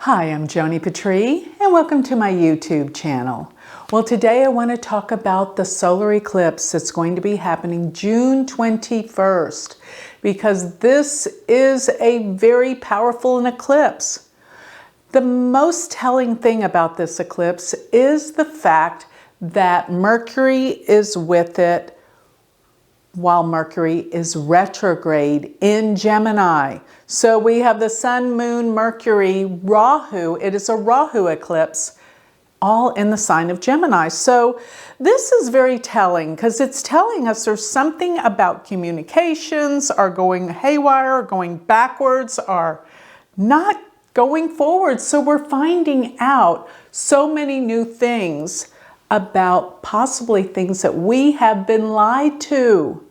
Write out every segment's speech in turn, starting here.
Hi, I'm Joni Patry, and welcome to my YouTube channel. Well, today I want to talk about the solar eclipse that's going to be happening June 21st, because this is a very powerful eclipse. The most telling thing about this eclipse is the fact that Mercury is with it while Mercury is retrograde in Gemini. So we have the Sun, Moon, Mercury, Rahu. It is a Rahu eclipse, all in the sign of Gemini. So this is very telling because it's telling us there's something about communications are going haywire, going backwards, are not going forward. So we're finding out so many new things about possibly things that we have been lied to.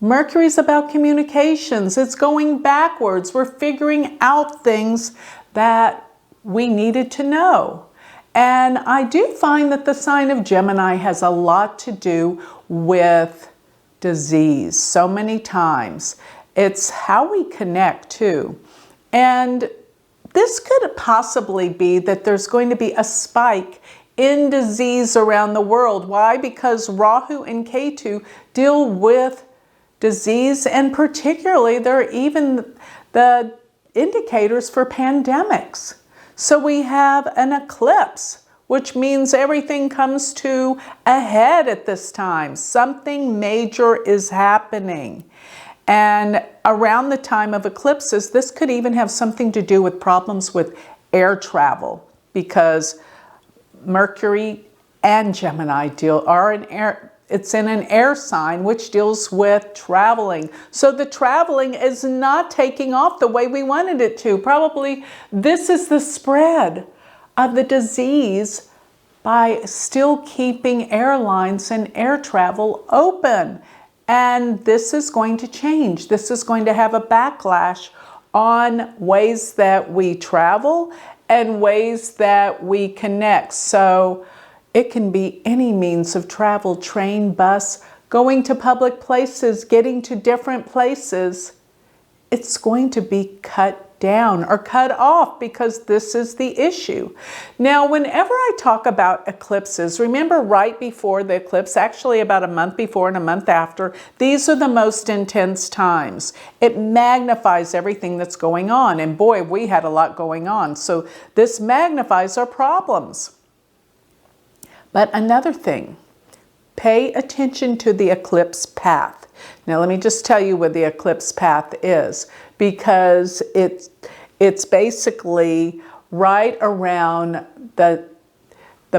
Mercury's about communications. It's going backwards. We're figuring out things that we needed to know. And I do find that the sign of Gemini has a lot to do with disease so many times. It's how we connect too. And this could possibly be that there's going to be a spike in disease around the world. Why? Because Rahu and Ketu deal with disease, and particularly there are even the indicators for pandemics. So we have an eclipse, which means everything comes to a head at this time. Something major is happening. And around the time of eclipses, this could even have something to do with problems with air travel, because Mercury and Gemini it's in an air sign, which deals with traveling. So the traveling is not taking off the way we wanted it to. Probably this is the spread of the disease by still keeping airlines and air travel open. And this is going to change. This is going to have a backlash on ways that we travel and ways that we connect. So it can be any means of travel, train, bus, going to public places, getting to different places. It's going to be cut down or cut off because this is the issue. Now, whenever I talk about eclipses, remember right before the eclipse, actually about a month before and a month after, these are the most intense times. It magnifies everything that's going on. And boy, we had a lot going on. So this magnifies our problems. But another thing, pay attention to the eclipse path. Now let me just tell you what the eclipse path is, because it's basically right around the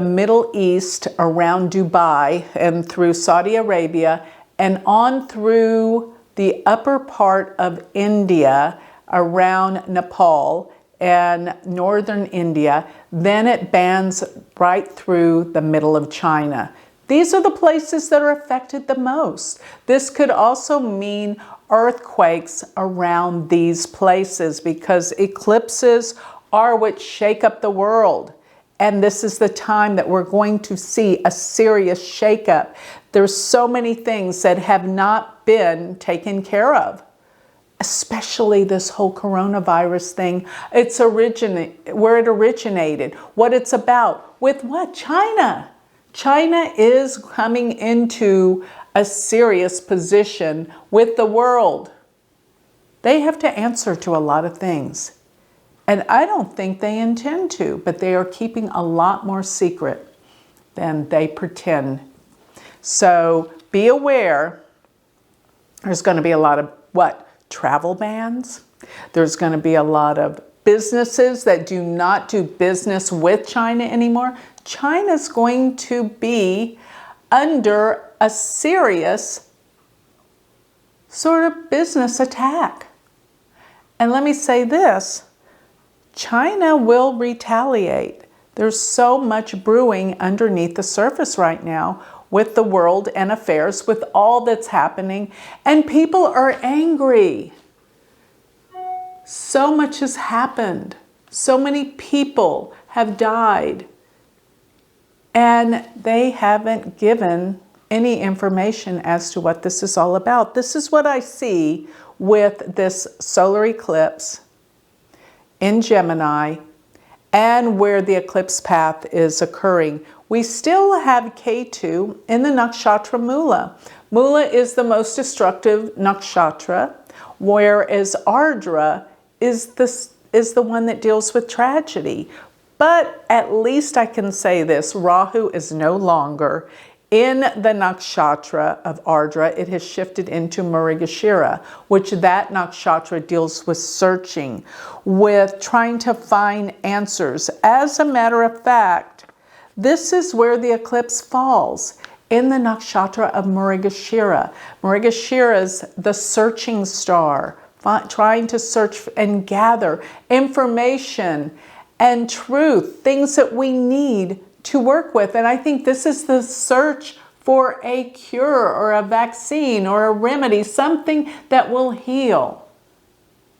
Middle East, around Dubai and through Saudi Arabia and on through the upper part of India around Nepal and northern India. Then it bans right through the middle of China. These are the places that are affected the most. This could also mean earthquakes around these places, because eclipses are what shake up the world. And this is the time that we're going to see a serious shakeup. There's so many things that have not been taken care of, especially this whole coronavirus thing. Where it originated, what it's about, with what? China. China is coming into a serious position with the world. They have to answer to a lot of things. And I don't think they intend to, but they are keeping a lot more secret than they pretend. So be aware, there's going to be a lot of what? Travel bans. There's going to be a lot of businesses that do not do business with China anymore. China's going to be under a serious sort of business attack. And let me say this, China will retaliate. There's so much brewing underneath the surface right now with the world and affairs, with all that's happening, and people are angry. So much has happened. So many people have died, and they haven't given any information as to what this is all about. This is what I see with this solar eclipse in Gemini and where the eclipse path is occurring. We still have Ketu in the nakshatra Mula. Mula is the most destructive nakshatra, whereas Ardra is the one that deals with tragedy. But at least I can say this, Rahu is no longer in the nakshatra of Ardra. It has shifted into Mrigashira, which that nakshatra deals with searching, with trying to find answers. As a matter of fact, this is where the eclipse falls, in the nakshatra of Mrigashira. Mrigashira is the searching star, trying to search and gather information and truth, things that we need to work with. And I think this is the search for a cure or a vaccine or a remedy, something that will heal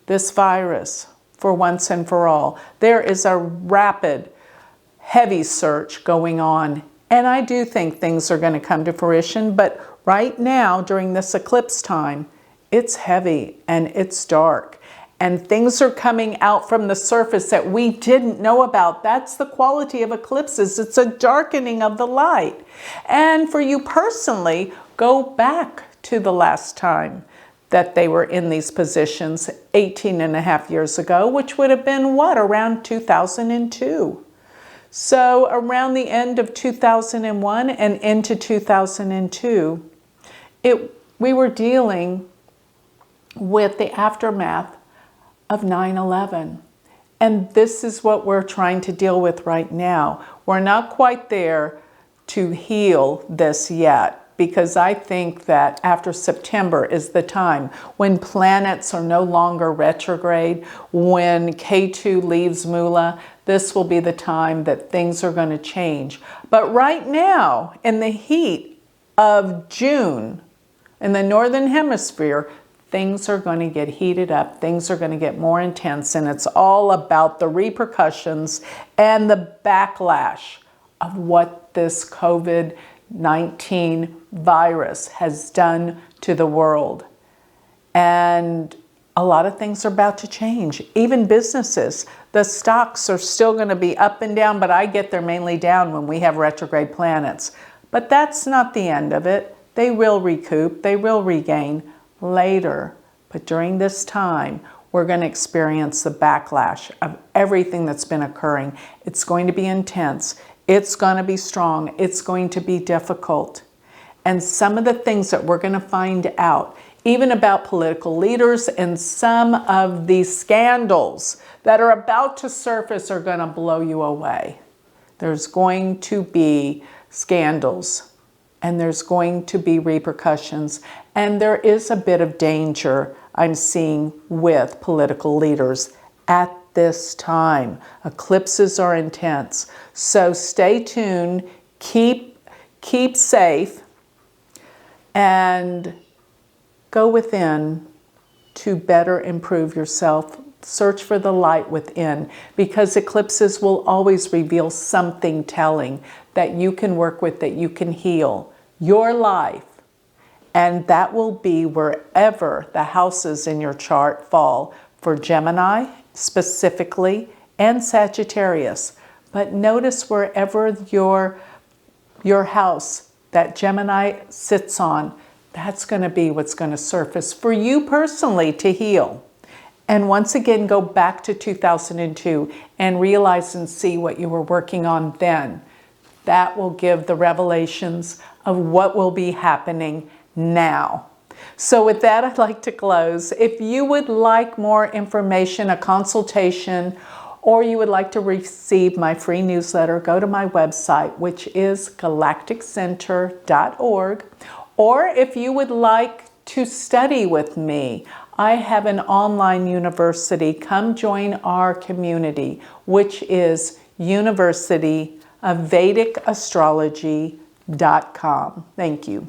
this virus for once and for all. There is a rapid, heavy search going on. And I do think things are going to come to fruition. But right now, during this eclipse time, it's heavy and it's dark. And things are coming out from the surface that we didn't know about. That's the quality of eclipses. It's a darkening of the light. And for you personally, go back to the last time that they were in these positions 18 and a half years ago, which would have been what, around 2002. So around the end of 2001 and into 2002, we were dealing with the aftermath of 9/11. And this is what we're trying to deal with right now. We're not quite there to heal this yet, because I think that after September is the time when planets are no longer retrograde, when Ketu leaves Mula. This will be the time that things are going to change. But right now, in the heat of June, in the Northern Hemisphere, things are going to get heated up. Things are going to get more intense. And it's all about the repercussions and the backlash of what this COVID-19 virus has done to the world. And a lot of things are about to change. Even businesses. The stocks are still going to be up and down, but I get they're mainly down when we have retrograde planets. But that's not the end of it. They will recoup. They will regain later. But during this time, we're going to experience the backlash of everything that's been occurring. It's going to be intense. It's going to be strong. It's going to be difficult. And some of the things that we're going to find out, even about political leaders, and some of these scandals that are about to surface are going to blow you away. There's going to be scandals, and there's going to be repercussions, and there is a bit of danger I'm seeing with political leaders at this time. Eclipses are intense, so stay tuned, keep safe, and go within to better improve yourself. Search for the light within, because eclipses will always reveal something telling that you can work with, that you can heal your life. And that will be wherever the houses in your chart fall, for Gemini specifically and Sagittarius. But notice wherever your house that Gemini sits on, that's going to be what's going to surface for you personally to heal. And once again, go back to 2002 and realize and see what you were working on then. That will give the revelations of what will be happening now. So with that, I'd like to close. If you would like more information, a consultation, or you would like to receive my free newsletter, go to my website, which is galacticcenter.org. Or if you would like to study with me, I have an online university. Come join our community, which is University of Vedic Astrology.com. Thank you.